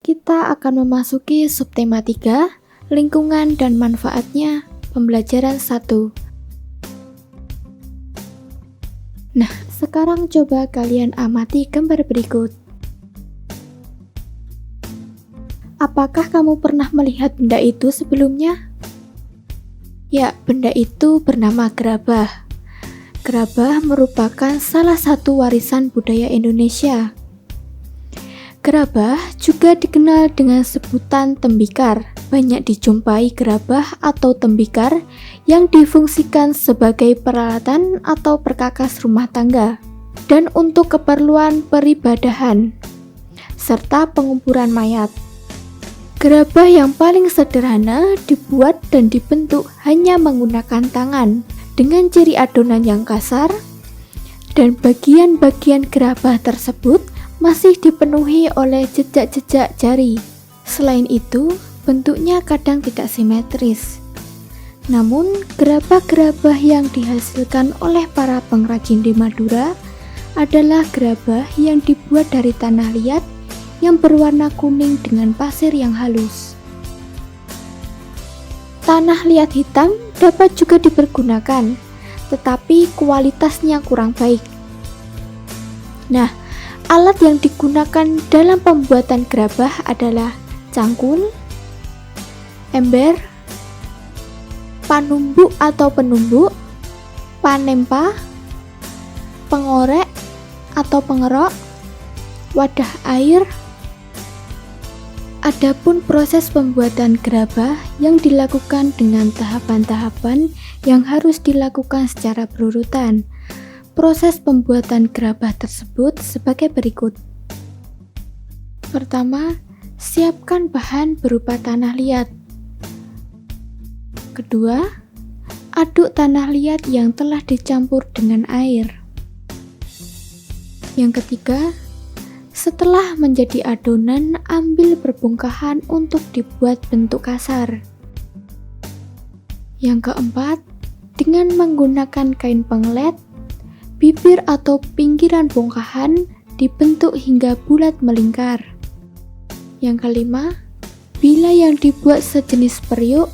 Kita akan memasuki subtema 3, lingkungan dan manfaatnya, pembelajaran 1. Nah, sekarang coba kalian amati gambar berikut. Apakah kamu pernah melihat benda itu sebelumnya? Ya, benda itu bernama gerabah. Gerabah merupakan salah satu warisan budaya Indonesia. Gerabah juga dikenal dengan sebutan tembikar. Banyak dijumpai gerabah atau tembikar yang difungsikan sebagai peralatan atau perkakas rumah tangga dan untuk keperluan peribadahan serta penguburan mayat. Gerabah yang paling sederhana dibuat dan dibentuk hanya menggunakan tangan dengan ciri adonan yang kasar, dan bagian-bagian gerabah tersebut masih dipenuhi oleh jejak-jejak jari. Selain itu, bentuknya kadang tidak simetris. Namun, gerabah-gerabah yang dihasilkan oleh para pengrajin di Madura adalah gerabah yang dibuat dari tanah liat yang berwarna kuning dengan pasir yang halus. Tanah liat hitam dapat juga dipergunakan, tetapi kualitasnya kurang baik. Nah, alat yang digunakan dalam pembuatan gerabah adalah cangkul, ember, panumbuk atau penumbuk, panempa, pengorek atau pengerok, wadah air. Adapun proses pembuatan gerabah yang dilakukan dengan tahapan-tahapan yang harus dilakukan secara berurutan. Proses pembuatan gerabah tersebut sebagai berikut. Pertama, siapkan bahan berupa tanah liat. Kedua, aduk tanah liat yang telah dicampur dengan air. Yang ketiga, setelah menjadi adonan, ambil perbongkahan untuk dibuat bentuk kasar. Yang keempat, dengan menggunakan kain penglet, bibir atau pinggiran bongkahan dibentuk hingga bulat melingkar. Yang kelima, bila yang dibuat sejenis periuk,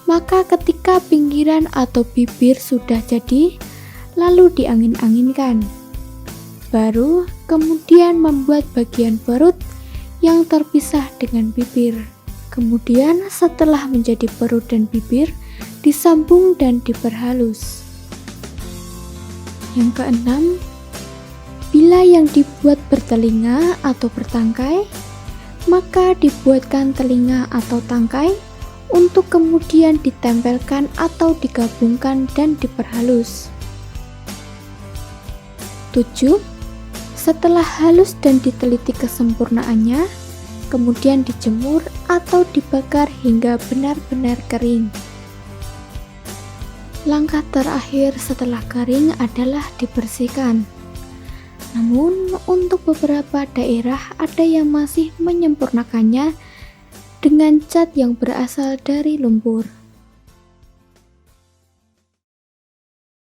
maka ketika pinggiran atau bibir sudah jadi, lalu diangin-anginkan. Baru kemudian membuat bagian perut yang terpisah dengan bibir. Kemudian setelah menjadi perut dan bibir, disambung dan diperhalus. Yang keenam, bila yang dibuat bertelinga atau bertangkai, maka dibuatkan telinga atau tangkai untuk kemudian ditempelkan atau digabungkan dan diperhalus. 7. Setelah halus dan diteliti kesempurnaannya, kemudian dijemur atau dibakar hingga benar-benar kering. Langkah terakhir setelah kering adalah dibersihkan. Namun, untuk beberapa daerah ada yang masih menyempurnakannya dengan cat yang berasal dari lumpur.